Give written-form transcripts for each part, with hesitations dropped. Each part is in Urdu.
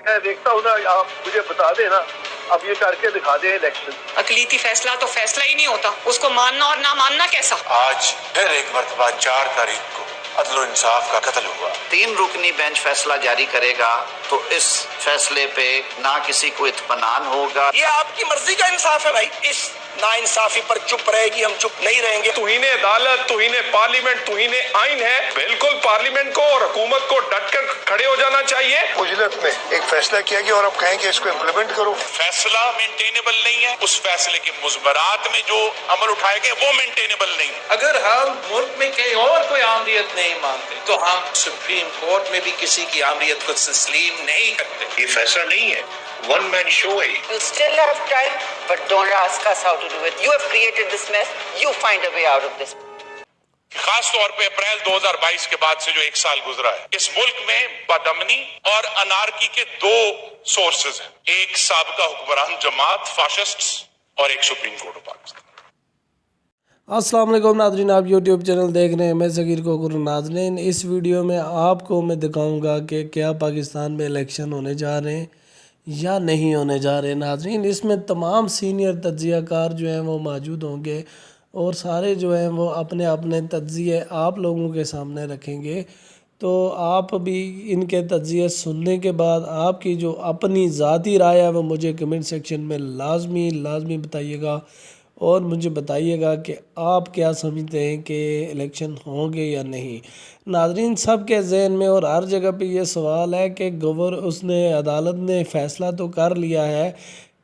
میں دیکھتا ہوں نا, آپ مجھے بتا دیں نا, اب یہ کر کے دکھا دیں الیکشن. اقلیتی فیصلہ تو فیصلہ ہی نہیں ہوتا, اس کو ماننا اور نہ ماننا کیسا. آج پھر ایک مرتبہ 4 تاریخ کو عدل و انصاف کا قتل ہوا. 3 رکنی بینچ فیصلہ جاری کرے گا تو اس فیصلے پہ نہ کسی کو اطمینان ہوگا. یہ آپ کی مرضی کا انصاف ہے بھائی. اس ناانصافی پر چپ رہے گی, ہم چپ نہیں رہیں گے. توہین عدالت, توہین پارلیمنٹ, توہین آئین ہے. بالکل پارلیمنٹ کو اور حکومت کو ڈٹ کر کھڑے ہو جانا چاہیے. اجلت میں ایک فیصلہ کیا گیا اور اب کہیں کہ اس کو امپلیمنٹ کرو. فیصلہ مینٹینیبل نہیں ہے, اس فیصلے کے مضمرات میں جو عمل اٹھائے گئے وہ مینٹینیبل نہیں. اگر ہم ملک میں کہیں اور کوئی آمریت نہیں مانتے تو ہم سپریم کورٹ میں بھی کسی کی آمریت کو تسلیم نہیں کرتے. یہ فیصلہ نہیں ہے, ون مین شو ہے. You still have time, but don't ask us how to do it. You have created this mess. You find a way out of this. خاص طور پہ اپریل 2022 کے بعد سے جو 1 سال گزرا ہے, اس ملک میں بدامنی اور انارکی کے 2 سورسز ہیں. ایک سابقہ حکمران جماعت فاشسٹس اور ایک سپریم کورٹ آف پاکستان. السلام علیکم ناظرین, آپ یوٹیوب چینل دیکھ رہے ہیں. میں صغیر کوکر. ناظرین, اس ویڈیو میں آپ کو میں دکھاؤں گا کہ کیا پاکستان میں الیکشن ہونے جا رہے ہیں یا نہیں ہونے جا رہے. ناظرین, اس میں تمام سینئر تجزیہ کار جو ہیں وہ موجود ہوں گے اور سارے جو ہیں وہ اپنے اپنے تجزیے آپ لوگوں کے سامنے رکھیں گے. تو آپ بھی ان کے تجزیے سننے کے بعد آپ کی جو اپنی ذاتی رائے ہے وہ مجھے کمنٹ سیکشن میں لازمی بتائیے گا, اور مجھے بتائیے گا کہ آپ کیا سمجھتے ہیں کہ الیکشن ہوں گے یا نہیں. ناظرین, سب کے ذہن میں اور ہر جگہ پہ یہ سوال ہے کہ عدالت نے فیصلہ تو کر لیا ہے,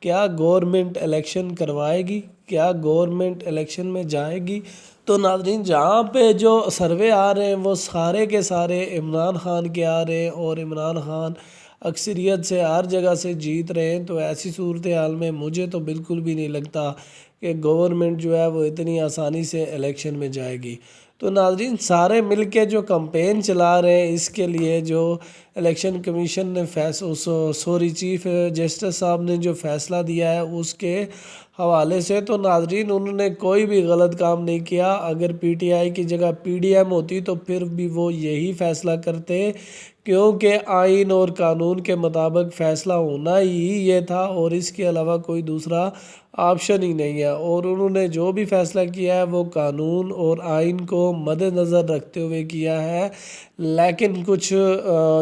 کیا گورنمنٹ الیکشن کروائے گی, کیا گورنمنٹ الیکشن میں جائے گی. تو ناظرین, جہاں پہ جو سروے آ رہے ہیں وہ سارے کے سارے عمران خان کے آ رہے ہیں اور عمران خان اکثریت سے ہر جگہ سے جیت رہے ہیں. تو ایسی صورتحال میں مجھے تو بالکل بھی نہیں لگتا کہ گورنمنٹ جو ہے وہ اتنی آسانی سے الیکشن میں جائے گی. تو ناظرین, سارے مل کے جو کمپین چلا رہے ہیں اس کے لیے جو الیکشن کمیشن نے چیف جسٹس صاحب نے جو فیصلہ دیا ہے اس کے حوالے سے, تو ناظرین انہوں نے کوئی بھی غلط کام نہیں کیا. اگر پی ٹی آئی کی جگہ پی ڈی ایم ہوتی تو پھر بھی وہ یہی فیصلہ کرتے, کیونکہ آئین اور قانون کے مطابق فیصلہ ہونا ہی یہ تھا اور اس کے علاوہ کوئی دوسرا آپشن ہی نہیں ہے. اور انہوں نے جو بھی فیصلہ کیا ہے وہ قانون اور آئین کو مد نظر رکھتے ہوئے کیا ہے. لیکن کچھ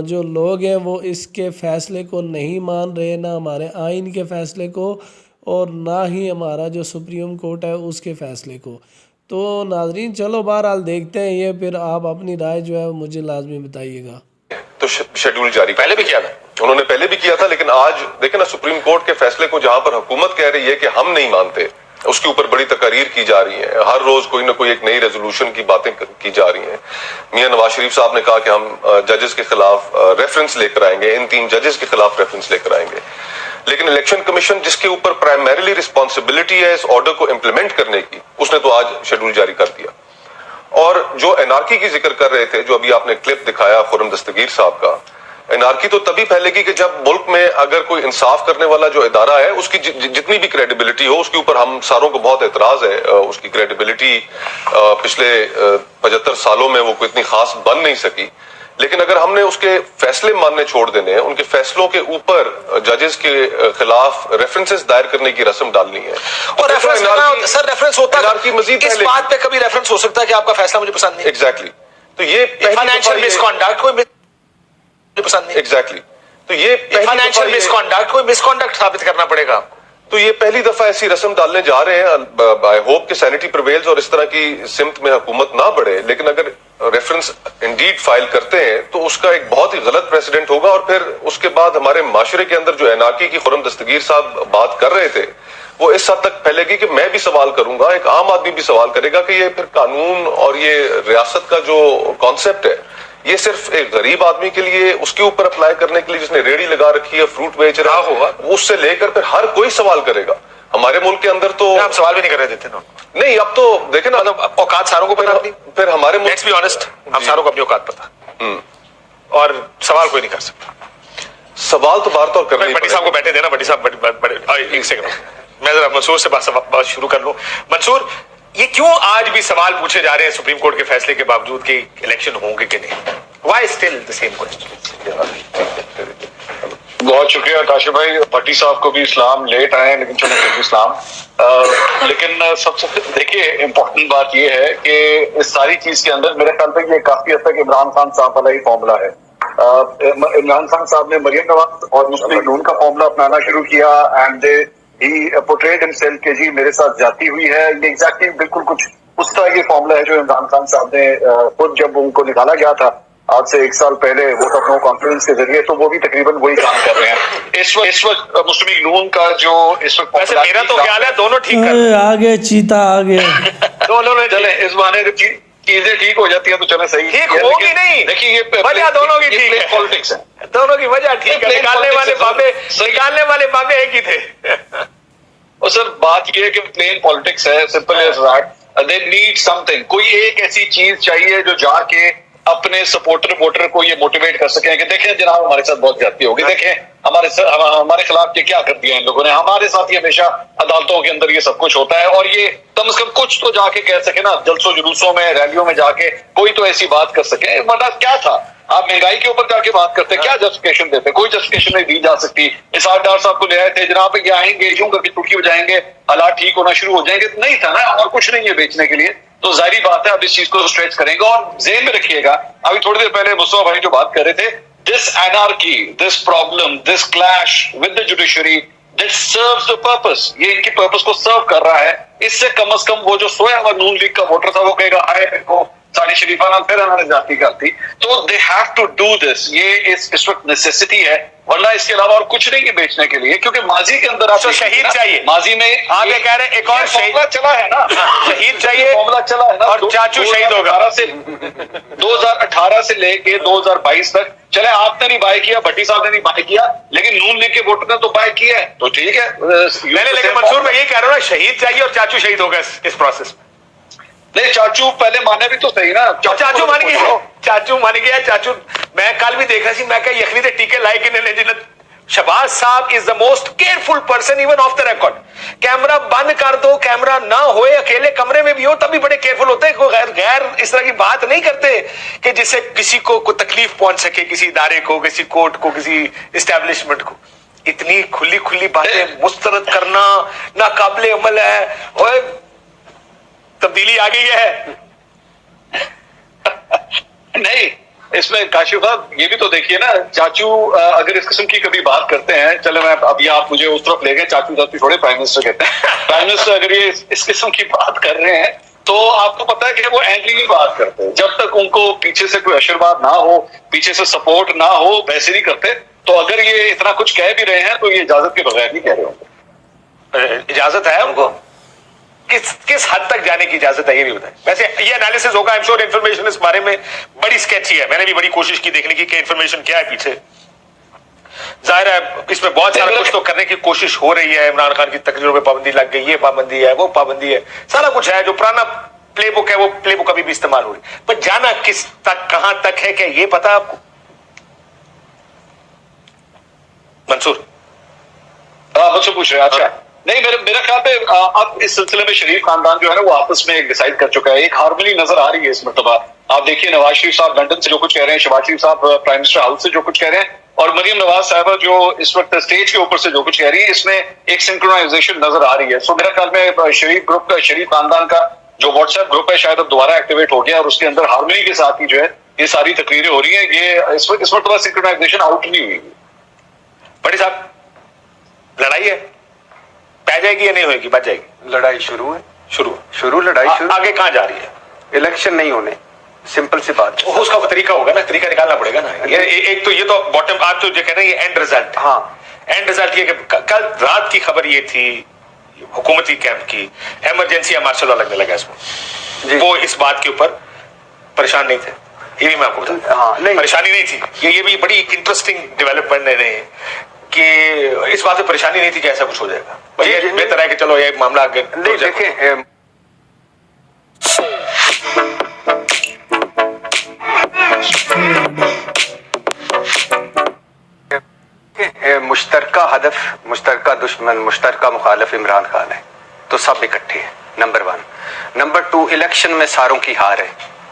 جو لوگ ہیں وہ اس کے فیصلے کو نہیں مان رہے, نہ ہمارے آئین کے فیصلے کو اور نہ ہی ہمارا جو سپریم کورٹ ہے اس کے فیصلے کو. تو ناظرین چلو بہرحال دیکھتے ہیں یہ, پھر آپ اپنی رائے جو ہے مجھے لازمی بتائیے گا. تو شیڈول جاری پہلے بھی کیا تھا, انہوں نے پہلے بھی کیا تھا, لیکن آج دیکھیں نا سپریم کورٹ کے فیصلے کو جہاں پر حکومت کہہ رہی ہے کہ ہم نہیں مانتے, اس کے اوپر بڑی تقاریر کی جا رہی ہیں. ہر روز کوئی نہ کوئی ایک نئی ریزولوشن کی باتیں کی جا رہی ہیں. میاں نواز شریف صاحب نے کہا کہ ہم ججز کے خلاف ریفرنس لے کر آئیں گے, ان 3 ججز کے خلاف ریفرنس لے کر آئیں گے. لیکن الیکشن کمیشن جس کے اوپر پرائمریلی رسپانسبلٹی ہے اس آرڈر کو امپلیمنٹ کرنے کی, اس نے تو آج شیڈول جاری کر دیا. اور جو انارکی کی ذکر کر رہے تھے, جو ابھی آپ نے کلپ دکھایا خرم دستگیر صاحب کا, انارکی تو تبھی پھیلے گی کہ جب ملک میں اگر کوئی انصاف کرنے والا جو ادارہ ہے اس کی جتنی بھی کریڈیبلٹی ہو, اس کے اوپر ہم ساروں کو بہت اعتراض ہے. اس کی کریڈیبلٹی پچھلے 75 سالوں میں وہ کوئی اتنی خاص بن نہیں سکی. لیکن اگر ہم نے اس کے فیصلے ماننے چھوڑ دینے ہیں, ان کے فیصلوں کے اوپر ججز کے خلاف ریفرنسز دائر کرنے کی رسم ڈالنی ہے. اور ریفرنس ہوتا ہے مزید اس بات پہ کبھی ریفرنس ہو سکتا ہے کہ آپ کا فیصلہ مجھے پسند نہیں. ایگزیکٹلی. تو یہ فائنینشیل مس کانڈکٹ کو پسند نہیں. ایگزیکٹلی. تو یہ فائنینشیل مس کانڈکٹ کو مس کانڈکٹ ثابت کرنا پڑے گا. تو یہ پہلی دفعہ ایسی رسم ڈالنے جا رہے ہیں. آئی ہوپ کہ سینیٹی پرویلز اور اس طرح کی سمت میں حکومت نہ بڑھے, لیکن اگر ریفرنس انڈیڈ فائل کرتے ہیں تو اس کا ایک بہت ہی غلط پریسیڈنٹ ہوگا. اور پھر اس کے بعد ہمارے معاشرے کے اندر جو انارکی کی خرم دستگیر صاحب بات کر رہے تھے وہ اس حد تک پھیلے گی کہ میں بھی سوال کروں گا, ایک عام آدمی بھی سوال کرے گا کہ یہ پھر قانون اور یہ ریاست کا جو کانسیپٹ ہے یہ صرف ایک غریب آدمی کے لیے, اس کے اوپر اپلائی کرنے کے لیے جس نے ریڑھی لگا رکھی ہے, فروٹ بیچ رہا ہوگا, اس سے لے کر پھر ہر کوئی سوال کرے گا. ہمارے ملک کے اندر تو ہم سوال بھی نہیں کرنے دیتے نا. نہیں, اب تو دیکھیں نا اوقات ساروں کو پھر ہمارے لیٹس بی آنےسٹ, ہم ساروں کو اپنی اوقات پتہ اور سوال کوئی نہیں کر سکتا. سوال تو بار طور کرنا. بٹی صاحب کو بیٹھے دینا. بٹی صاحب ایک سیکنڈ میں ذرا منصور سے بات شروع کر لوں. منصور, یہ کیوں آج بھی سوال پوچھے جا رہے ہیں سپریم کورٹ کے فیصلے کے باوجود کہ الیکشن ہوں گے کہ نہیں؟ Why still the same question? بہت شکریہ کاشف بھائی. بھٹی صاحب کو بھی اسلام, لیٹ آئے ہیں لیکن چلیں پھر بھی اسلام. لیکن سب سے دیکھیے امپورٹنٹ بات یہ ہے کہ اس ساری چیز کے اندر میرے خیال پہ یہ کافی حد تک عمران خان صاحب والا ہی فارمولا ہے. عمران خان صاحب نے مریم نواز اور مسلم لیگ نون کا فارمولا اپنانا شروع کیا اینڈ ہی پورٹریڈ ہمسیلف کہ جی میرے ساتھ جاتی ہوئی ہے. یہ ایگزیکٹلی بالکل کچھ اس طرح یہ فارمولا ہے جو عمران خان صاحب نے خود جب ان کو نکالا گیا تھا آج سے 1 سال پہلے ووٹ آف نو کانفیڈنس کے ذریعے, تو وہ بھی تقریباً وہی کام کر رہے ہیں اس وقت مسلم لیگ نون کا جو اس وقت. ویسے میرا تو خیال ہے دونوں ٹھیک کر رہے ہیں. آگے چیتا آگے دونوں نے چلے اس بہانے چیزیں ٹھیک ہو جاتی ہیں تو چلے صحیح. ٹھیک ہوگی نہیں, دیکھیے یہ وجہ دونوں کی ٹھیک ہے, پالیٹکس ہے, دونوں کی وجہ ٹھیک ہے. نکالنے والے بابے ایک ہی تھے. اور سر بات یہ ہے کہ پلین پالیٹکس ہے, simple as that. They need some thing, کوئی ایک ایسی چیز چاہیے جو جا کے اپنے سپورٹر ووٹر کو یہ موٹیویٹ کر سکیں کہ دیکھیں جناب ہمارے ساتھ بہت زیادتی ہوگی, دیکھیں ہمارے خلاف یہ کیا کر دیا ان لوگوں نے, ہمارے ساتھ یہ ہمیشہ عدالتوں کے اندر یہ سب کچھ ہوتا ہے. اور یہ کم از کم کچھ تو جا کے کہہ سکے نا, جلسوں جلوسوں میں ریلیوں میں جا کے کوئی تو ایسی بات کر سکے. ورنہ کیا تھا, آپ مہنگائی کے اوپر جا کے بات کرتے, کیا جسٹیفکیشن دیتے؟ کوئی جسٹیفکیشن نہیں دی جا سکتی. اسحاق ڈار صاحب کو لے آئے تھے, جناب یہ آئیں گے یوں کر کے چٹکی بجائیں گے حالات ٹھیک ہونا شروع ہو جائیں گے, نہیں تھا نا, اور کچھ نہیں ہے بیچنے کے لیے. تو ظاہری بات ہے اب اس چیز کو اسٹریچ کریں گے. اور ذہن میں رکھیے گا, ابھی تھوڑی دیر پہلے مصطفیٰ بھائی جو بات کر رہے تھے, this anarchy, this problem, this clash with the judiciary, that serves the purpose, یہ ان کی پرپس کو سرو کر رہا ہے. اس سے کم از کم وہ جو سویا ہوا نون لیگ کا ووٹر تھا وہ کہے گا آئے دیکھو ساری شریفانہ پھر انہوں نے جاتی کرتی. تو they have to do this, یہ اس وقت نیسیسٹی ہے, ورنہ اس کے علاوہ اور کچھ نہیں ہے بیچنے کے لیے. کیونکہ ماضی کے اندر آپ شہید چاہیے, ماضی میں آپ یہ کہہ رہے ہیں ایک اور معاملہ چلا ہے نا, شہید چاہیے معاملہ چلا ہے نا, اور چاچو شہید ہوگا. 2018 سے لے کے 2022 تک چلے آپ نے نہیں بائی کیا, بھٹی صاحب نے نہیں بائی کیا, لیکن نون لیگ کے ووٹر نے تو بائی کیا ہے, تو ٹھیک ہے. میں نے لیکن منصور میں یہ کہہ رہا ہوں شہید چاہیے اور چاچو شہید ہوگا اس پروسیس میں. نہیں چاچو پہلے مانے بھی تو صحیح نا, چاچو مان گیا, چاچو مان گیا. چاچو میں کل بھی دیکھ رہا سی, میں کہ یخنی دے ٹیکے لائے کہ نہیں. شہباز صاحب is the most careful person even off the record. Camera بند کر دو, کیمرہ نہ ہوئے, اکیلے کمرے میں بھی ہو تب بھی بڑے کیئرفل ہوتے ہیں. کوئی غیر اس طرح کی بات نہیں کرتے کہ جس سے کسی کو کوئی تکلیف پہنچ سکے, کسی ادارے کو, کسی کورٹ کو, کسی اسٹیبلشمنٹ کو. اتنی کھلی باتیں مسترد کرنا ناقابل عمل ہے. اور تبدیلی آ گئی ہے. نہیں اس میں کاشف صاحب یہ بھی تو دیکھیے نا, چاچو اگر اس قسم کی کبھی بات کرتے ہیں, چلے میں ابھی آپ مجھے اس طرف لے گئے, چاچو چاچو چھوڑے پرائم منسٹر کہتے ہیں, پرائم منسٹر اگر یہ اس قسم کی بات کر رہے ہیں تو آپ کو پتا ہے کہ وہ اینگلی بات کرتے, جب تک ان کو پیچھے سے کوئی آشیرواد نہ ہو, پیچھے سے سپورٹ نہ ہو, ویسے نہیں کرتے. تو اگر یہ اتنا کچھ کہہ بھی رہے ہیں تو یہ اجازت کے بغیر نہیں کہہ رہے ہوں گے. اجازت ہے ان کو, کس حد تک جانے کی اجازت ہے یہ بھی بتائیں. ویسے یہ انالیسس ہوگا, آئی ایم شیور انفارمیشن اس بارے میں بڑی اسکیچی ہے, میں نے بھی بڑی کوشش کی دیکھنے کی کہ انفارمیشن کیا ہے پیچھے. ظاہر ہے اس میں بہت سارا کچھ تو کرنے کی کوشش ہو رہی ہے. عمران خان کی تقریروں پہ پابندی لگ گئی, یہ پابندی ہے, وہ پابندی ہے, سارا کچھ ہے. جو پرانا پلے بک ہے وہ پلے بک ابھی بھی استعمال ہو رہی ہے. پر جانا کس تک, کہاں تک ہے, کہ یہ پتا آپ کو منصور؟ مجھ سے پوچھ رہے ہیں. اچھا نہیں, میرا خیال پہ اب اس سلسلے میں شریف خاندان جو ہے نا وہ آپس میں ایک ڈیسائیڈ کر چکا ہے, ایک ہارمونی نظر آ رہی ہے اس مرتبہ. آپ دیکھیے نواز شریف صاحب لندن سے جو کچھ کہہ رہے ہیں, شہباز شریف صاحب پرائم منسٹر ہاؤس سے جو کچھ کہہ رہے ہیں, اور مریم نواز صاحبہ جو اس وقت اسٹیج کے اوپر سے جو کچھ کہہ رہی ہے, اس میں ایک سنکرونائزیشن نظر آ رہی ہے. سو میرا خیال میں شریف گروپ کا, شریف خاندان کا جو واٹس ایپ گروپ ہے شاید اب دوبارہ ایکٹیویٹ ہو گیا, اور اس کے اندر ہارمونی کے ساتھ ہی جو ہے یہ ساری تقریریں ہو رہی ہیں. یہ اس مرتبہ سنکرونائزیشن آؤٹ نہیں ہوئی. بڑی صاحب لڑائی ہے, پہ جائے گی یا نہیں ہوئے گی, بچ جائے گی؟ لڑائی شروع ہے, شروع لڑائی شروع. آگے کہاں جا رہی ہے؟ الیکشن نہیں ہونے, سمپل سی بات. اس کا طریقہ ہوگا نا, طریقہ نکالنا پڑے گا نا. ایک تو یہ تو باٹم, آپ جو کہہ رہے ہیں یہ اینڈ ریزلٹ. ہاں اینڈ ریزلٹ یہ کہ کل رات کی خبر یہ تھی حکومتی کیمپ کی, ایمرجنسی یا مارشل لا لگنے لگا اس میں. وہ اس بات کے اوپر پریشان نہیں تھے, یہ بھی میں آپ کو بتاؤں. پریشانی نہیں تھی. یہ بھی بڑی انٹرسٹنگ ڈیولپمنٹ ہے کہ اس بات میں پریشانی نہیں تھی کہ ایسا کچھ ہو جائے گا. بہتر ہے کہ چلو یہ معاملہ آگے دیکھیں. مشترکہ ہدف, مشترکہ دشمن, مشترکہ مخالف عمران خان ہے, تو سب اکٹھے ہیں. نمبر 1. نمبر 2, الیکشن میں ساروں کی ہار ہے.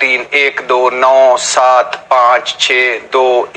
3 1 2 9 7 5 6 2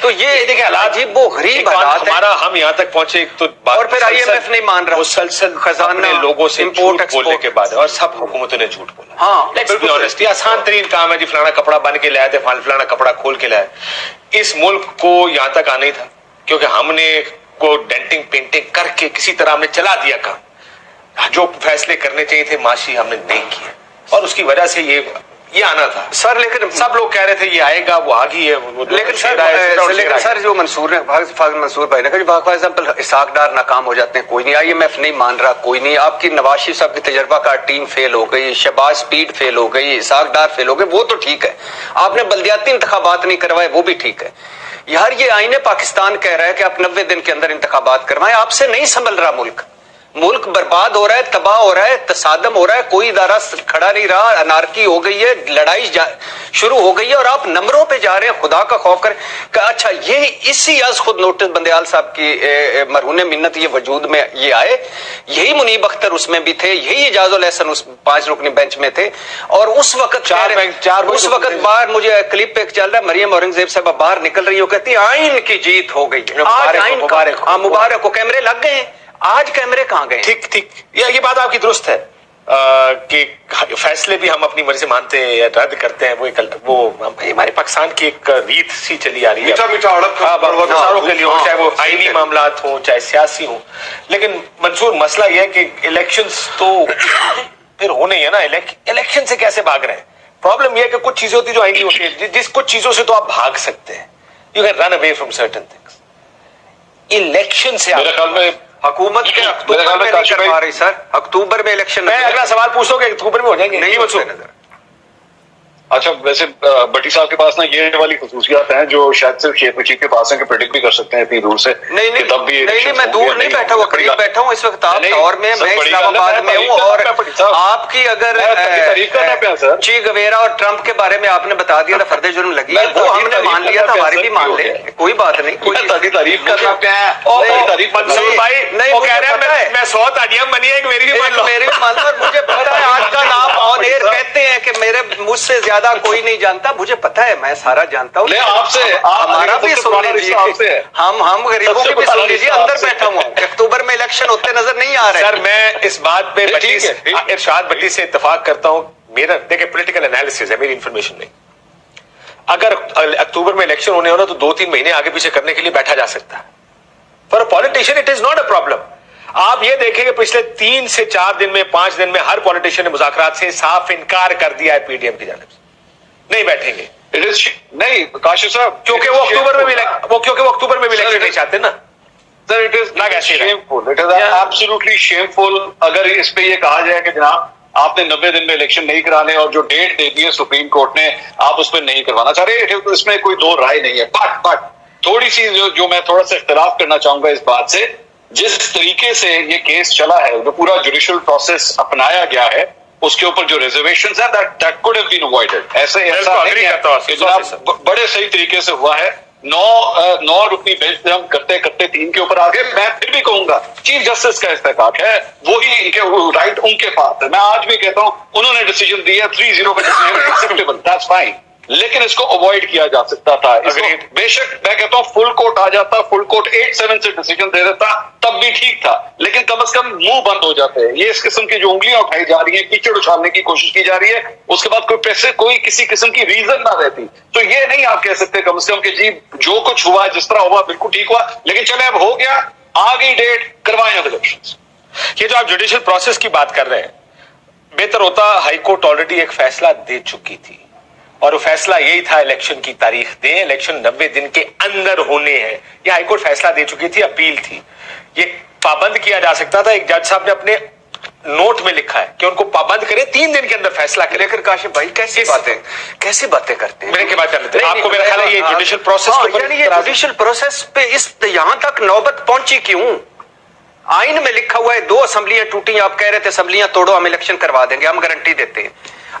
تو یہ دیکھیں حالات عجیب و غریب حالات ہیں. ہمارا ہم یہاں تک پہنچے تو اور پھر IMF نہیں مان رہا, مسلسل خزانہ لوگوں سے امپورٹ جھوٹ بولنے کے بعد, اور سب حکومتوں نے جھوٹ بولا. ہاں بالکل آسان ترین کام ہے جی, فلانا کپڑا بن کے لائے تھے, فلانا کپڑا کھول کے لائے. اس ملک کو یہاں تک آنا ہی تھا کیونکہ ہم نے کو ڈینٹنگ پینٹنگ کر کے کسی طرح ہم نے چلا دیا کام. جو فیصلے کرنے چاہیے تھے معاشی ہم نے نہیں کیے, اور اس کی وجہ سے یہ آنا تھا سر. لیکن سب لوگ کہہ رہے تھے یہ آئے گا, وہ آ گئی ہے. لیکن سر جو منصور بھائی نے کہا فار ایگزامپل اسحاق ڈار ناکام ہو جاتے ہیں, کوئی نہیں, IMF نہیں مان رہا, کوئی نہیں, آپ کی نواز شریف صاحب کی تجربہ کار ٹیم فیل ہو گئی, شہباز سپیڈ فیل ہو گئی, اسحاق ڈار فیل ہو گئے, وہ تو ٹھیک ہے. آپ نے بلدیاتی انتخابات نہیں کروائے, وہ بھی ٹھیک ہے. یار یہ آئین پاکستان کہہ رہا ہے کہ آپ 90 دن کے اندر انتخابات کروائیں. آپ سے نہیں سنبھل رہا ملک برباد ہو رہا ہے, تباہ ہو رہا ہے, تصادم ہو رہا ہے, کوئی ادارہ کھڑا نہیں رہا, انارکی ہو گئی ہے, لڑائی شروع ہو گئی ہے, اور آپ نمبروں پہ جا رہے ہیں. خدا کا خوف کریں کہ اچھا یہ اسی از خود نوٹس بندیال صاحب کی مرہون منت یہ وجود میں یہ آئے, یہی منیب اختر اس میں بھی تھے, یہی اعجاز الحسن اس 5 رکنی بینچ میں تھے, اور اس وقت اس وقت باہر مجھے کلپ پہ چل رہا ہے مریم اورنگزیب صاحبہ باہر نکل رہی ہو, کہتی آئین کی جیت ہو گئی. آج آئین مبارک کو کیمرے لگ گئے ہیں, آج کیمرے کہاں گئے؟ ٹھیک یہ بات آپ کی درست ہے کہ فیصلے بھی ہم اپنی مرضی سے مانتے ہیں یا رد کرتے ہیں. وہ ہمارے پاکستان کی ایک ریت سی چلی آ رہی ہے ساروں کے لیے, چاہے وہ آئینی معاملات ہوں چاہے سیاسی ہوں. لیکن منصور مسئلہ یہ ہے کہ الیکشنز تو پھر ہونے ہی ہے نا. الیکشن سے کیسے بھاگ رہے ہیں؟ پرابلم یہ ہے کہ کچھ چیزیں ہوتی جو آئینی ہوتی ہیں, جس کچھ چیزوں سے تو آپ بھاگ سکتے ہیں. You can run away from certain things. Election سے میرے خیال میں حکومت کے اکتوبر میں نہیں کر پا رہی سر, اکتوبر میں الیکشن. میں اگلا سوال پوچھتا ہوں کہ اکتوبر میں ہو جائیں گے نہیں منصور؟ اچھا ویسے بٹی صاحب کے پاس نا یہ والی خصوصیات ہیں جو شاید صرف شیخ رشید کے پاس ہیں کہ پریڈکٹ بھی کر سکتے ہیں اتنی دور سے. نہیں میں دور نہیں بیٹھا ہوا, قریب بیٹھا ہوں اس وقت. آپ دور میں میں اسلام آباد میں ہوں, اور آپ کی اگر چی گویرا اور ٹرمپ کے بارے میں آپ نے بتا دیا تھا فرد جرم لگی ہے, وہ ہم نے مان لیا تھا, ہماری بھی مان لیں, کوئی بات نہیں. تعریف کرنا منصور بھائی وہ کہہ رہے ہیں میں 100 تعلیم بنی ہے, میری بھی مان لو. مجھے پتا ہے آج کا نام آن ایئر کہتے ہیں کہ میرے مجھ سے زیادہ کوئی نہیں جانتا, مجھے پتا ہے, میں سارا جانتا ہوں. آپ سے ہمارا بھی سن لیجیے, ہم غریبوں کی بھی سن لیجیے. اندر بیٹھا ہوں, اکتوبر میں الیکشن ہوتے نظر نہیں آ رہے. سر میں اس بات پہ ارشاد بٹی سے اتفاق کرتا ہوں. میرا دیکھیں پولیٹیکل انالیسس ہے, میری انفارمیشن نہیں. اگر اکتوبر میں الیکشن ہونے ہونا تو 2-3 مہینے آگے پیچھے کرنے کے لیے بیٹھا جا سکتا ہے. For a politician it is not a problem. آپ یہ دیکھیں کہ پچھلے 3 سے 4 دن میں 5 دن میں ہر پولیٹیشین نے مذاکرات سے صاف انکار کر دیا ہے. PDM کی جانب سے نہیں بیٹھیں گے. نہیں کاشف صاحب, کیونکہ وہ اکتوبر میں بھی الیکشن نہیں چاہتے نا. Sir it is shameful, it is absolutely shameful اگر اس پہ یہ کہا جائے کہ جناب آپ نے 90 دن میں الیکشن نہیں کرانے, اور جو ڈیٹ دے دی ہے سپریم کورٹ نے آپ اس پہ نہیں کروانا چاہ رہے. اس میں کوئی دو رائے نہیں ہے. بٹ تھوڑی سی جو میں تھوڑا سا اختلاف کرنا چاہوں گا اس بات سے, جس طریقے سے یہ کیس چلا ہے, جو پورا جوڈیشل پروسیس اپنایا گیا ہے, اس کے اوپر جو ریزرویشنز ہیں that could have been avoided. ایسا نہیں ہے کہ جناب بڑے صحیح طریقے سے ہوا ہے. 9 رکنی بینچ سے ہم کرتے 3 کے اوپر آگے. میں پھر بھی کہوں گا چیف جسٹس کا استحقاق ہے, وہی رائٹ ان کے پاس ہے. میں آج بھی کہتا ہوں انہوں نے ڈیسیجن دیا 3-0 کا ڈیسیجن ایکسیپٹیبل, دیٹس فائن, لیکن اس کو اوائڈ کیا جا سکتا تھا. بے شک میں کہتا ہوں فل کورٹ آ جاتا, فل کورٹ 8-7 سے ڈیسیجن دے دیتا, تب بھی ٹھیک تھا, لیکن کم از کم منہ بند ہو جاتے ہیں. یہ اس قسم کی جو انگلیاں اٹھائی جا رہی ہیں, کیچڑ اچھالنے کی کوشش کی جا رہی ہے, اس کے بعد کوئی کسی قسم کی ریزن نہ رہتی, تو یہ نہیں آپ کہہ سکتے کم از کم کہ جی جو کچھ ہوا جس طرح ہوا بالکل ٹھیک ہوا, لیکن چلے اب ہو گیا, آ گئی ڈیٹ, کروائیں اب الیکشن. یہ جو آپ جوڈیشل پروسیس کی بات کر رہے ہیں, بہتر ہوتا ہائی کورٹ آلریڈی ایک فیصلہ دے چکی تھی, اور وہ فیصلہ یہی تھا الیکشن کی تاریخ دیں, الیکشن 90 دن کے اندر ہونے ہیں. یہ ہائی کورٹ فیصلہ دے چکی تھی, اپیل تھی, یہ پابند کیا جا سکتا تھا. ایک جج صاحب نے اپنے نوٹ میں لکھا ہے کہ ان کو پابند کرے, 3 دن کے اندر فیصلہ کرے. لیکن کاشف بھائی کیسی باتیں کرتے ہیں. میرے کی بات کر لیتے ہیں. آپ کو میرا خیال ہے یہ جوڈیشل پروسیس, یعنی یہ جوڈیشل پروسیس پہ اس یہاں تک نوبت پہنچی کیوں؟ آئین میں لکھا ہوا ہے 2 اسمبلیاں ٹوٹی, آپ کہہ رہے تھے اسمبلیاں توڑو, ہم الیکشن کروا دیں گے, ہم گارنٹی دیتے ہیں.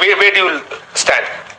Where do you stand?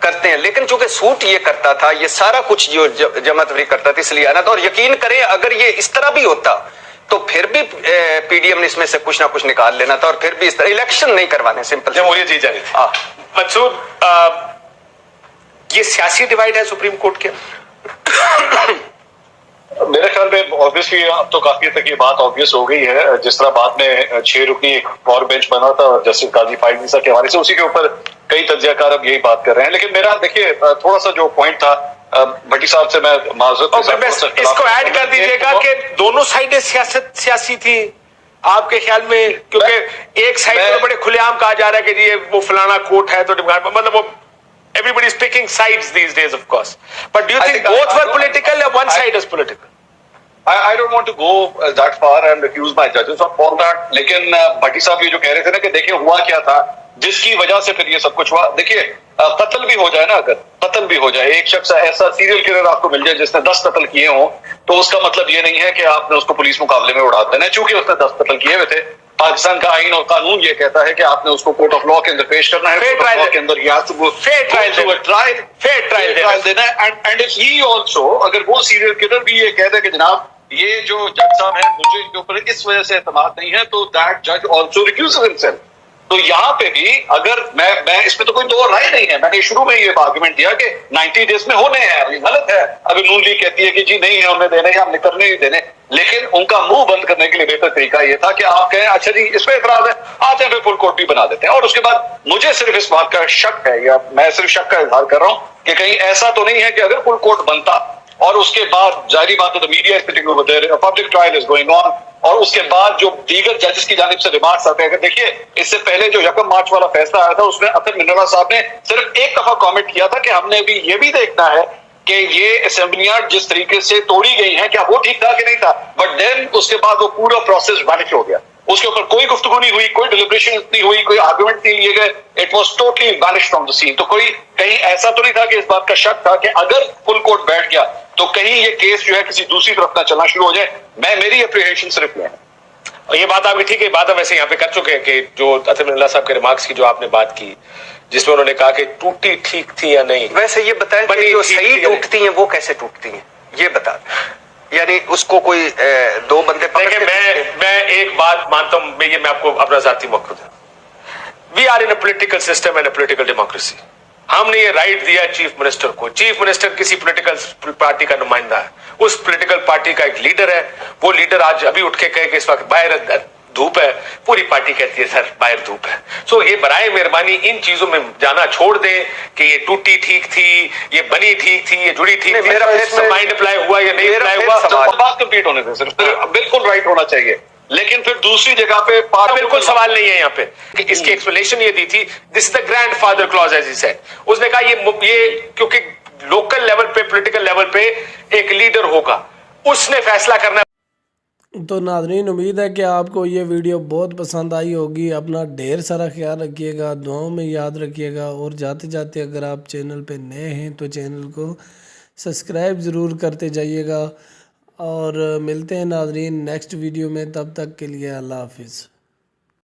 کرتے ہیں، لیکن چونکہ سوٹ یہ کرتا تھا، یہ سارا کچھ جو جمع تفریق کرتا تھا، اس لیے آنا تھا. اور یقین کریں اگر یہ اس طرح بھی ہوتا تو پھر بھی پی ڈی ایم نے اس میں سے کچھ نہ کچھ نکال لینا تھا، اور پھر بھی اس طرح الیکشن نہیں کروانے. سمپل جمہوریت جی جانی تھی. منصور، یہ سیاسی ڈیوائیڈ ہے سپریم کورٹ کے؟ میرے خیال میں obviously اب تو کافی تک یہ بات obvious ہو گئی ہے. جس طرح بعد میں 6 رکنی ایک اور بینچ بنا تھا جسٹس قاضی فائز عیسیٰ کے حوالے سے، اسی کے اوپر کئی تجزیہ کار اب یہی بات کر رہے ہیں. لیکن میرا دیکھیے تھوڑا سا جو پوائنٹ تھا بھٹی صاحب سے میں معذرت اس کو ایڈ کر دیجیے گا کہ دونوں سائڈیں سیاسی تھی آپ کے خیال میں، کیونکہ ایک سائڈ میں بڑے کھلے عام کہا جا رہا ہے کہ یہ وہ فلانا کوٹ ہے، تو مطلب وہ everybody is picking sides these days, of course. But do you think both were political or one side is political? I don't want to go that far and accuse my judges of all that. لیکن بھٹی صاحب یہ جو کہہ رہے تھے نا کہ دیکھیں ہوا کیا تھا جس کی وجہ سے پھر یہ سب کچھ ہوا. دیکھیے قتل بھی ہو جائے نا، اگر قتل بھی ہو جائے، ایک شخص ایسا سیریل کلر آپ کو مل جائے جس نے 10 قتل کیے ہوں، تو اس کا مطلب یہ نہیں ہے کہ آپ نے اس کو پولیس مقابلے میں اڑا دینا. چونکہ اس نے 10 قتل کیے ہوئے تھے، پاکستان کا آئین اور قانون یہ کہتا ہے کہ آپ نے اس کو کورٹ آف لا کے اندر پیش کرنا ہے، فیئر ٹرائل کے اندر دینا ہے. اینڈ اف ہی آلسو، اگر وہ سیریل کلر بھی یہ کہہ دے کہ جناب یہ جو جج صاحب ہیں مجھے ان کے اوپر اس وجہ سے اعتماد نہیں ہے، تو دیٹ جج آلسو ریکیوزز ہمسیلف. تو یہاں پہ بھی اگر میں اس میں تو کوئی دو رائے نہیں ہے. میں نے شروع میں یہ آرگومنٹ دیا کہ 90 ڈیز میں ہونے ہیں، یہ غلط ہے. اگر نون لیگ کہتی ہے کہ جی نہیں ہے انہیں دینے، ہم نے کرنے نہیں دینے، لیکن ان کا منہ بند کرنے کے لیے بہتر طریقہ یہ تھا کہ آپ کہیں اچھا جی اس پہ اعتراض ہے، آتے ہیں پھر فل کورٹ بھی بنا دیتے ہیں. اور اس کے بعد مجھے صرف اس بات کا شک ہے، یا میں صرف شک کا اظہار کر رہا ہوں کہ کہیں ایسا تو نہیں ہے کہ اگر فل کورٹ بنتا اور اس کے بعد ظاہری بات ہے media public trial is going on, اور اس کے بعد جو دیگر ججز کی جانب سے ریمارکس آتے ہیں. اگر دیکھیے اس سے پہلے جو 1 مارچ والا فیصلہ آیا تھا اس میں اطہر منرا صاحب نے صرف ایک دفعہ کامنٹ کیا تھا کہ ہم نے بھی یہ بھی دیکھنا ہے کہ یہ اسمبلیاں جس طریقے سے توڑی گئی ہیں کیا وہ ٹھیک تھا کہ نہیں تھا. بٹ دین اس کے بعد وہ پورا پروسیس وینش ہو گیا، اس کے اوپر کوئی گفتگو نہیں ہوئی، کوئی ڈیلیبریشن نہیں ہوئی، کوئی آرگومنٹ نہیں لیے گئے. It was totally vanished from the scene. تو کوئی کہیں ایسا تو نہیں تھا کہ اس بات کا شک تھا کہ اگر فل کورٹ بیٹھ گیا تو کہیں یہ کیس جو ہے کسی دوسری طرف نہ چلنا شروع ہو جائے. میری اپریہینشن صرف یہ ہے. اور یہ بات آپ کی ٹھیک ہے، بات ہم ویسے یہاں پہ کر چکے ہیں کہ جو اطہر منرا صاحب کے ریمارکس کی جو آپ نے بات کی جس میں انہوں نے کہا کہ ٹوٹی ٹھیک تھی یا نہیں، ویسے یہ بتائیں کہ جو صحیح ٹوٹتی ہیں وہ کیسے ٹوٹتی ہیں یہ بتا دیں. یعنی اس کو کوئی 2 بندے دیکھیں میں ایک بات مانتا ہوں، میں آپ کو اپنا ذاتی موقع دوں. We are in a political system and a political democracy. ہم نے یہ رائٹ دیا چیف منسٹر کو. چیف منسٹر کسی پولیٹیکل پارٹی کا نمائندہ ہے، اس پولیٹیکل پارٹی کا ایک لیڈر ہے. وہ لیڈر آج ابھی اٹھ کے کہے کہ اس وقت باہر دھوپ ہے، پوری پارٹی کہتی ہے سر باہر دھوپ ہے. سو یہ برائے مہربانی ان چیزوں میں جانا چھوڑ دیں کہ یہ ٹوٹی ٹھیک تھی، یہ بنی ٹھیک تھی، یہ جڑی ٹھیک تھی. میرا مائنڈ اپلائی ہوا یا نہیں اپلائی ہوا، بات کمپلیٹ ہونے دیں. صرف بالکل رائٹ ہونا چاہیے، لیکن پھر دوسری جگہ پہ بالکل سوال نہیں ہے یہاں پہ. اس کی ایکسپلینیشن یہ دی تھی، this is the grandfather clause as he said. اس نے کہا یہ کیونکہ لوکل لیول پہ پولیٹیکل لیول پہ ایک لیڈر ہوگا، اس نے فیصلہ کرنا. تو ناظرین امید ہے کہ آپ کو یہ ویڈیو بہت پسند آئی ہوگی. اپنا ڈھیر سارا خیال رکھیے گا، دعاؤں میں یاد رکھیے گا، اور جاتے جاتے اگر آپ چینل پہ نئے ہیں تو چینل کو سبسکرائب ضرور کرتے جائیے گا. اور ملتے ہیں ناظرین نیکسٹ ویڈیو میں، تب تک کے لیے اللہ حافظ.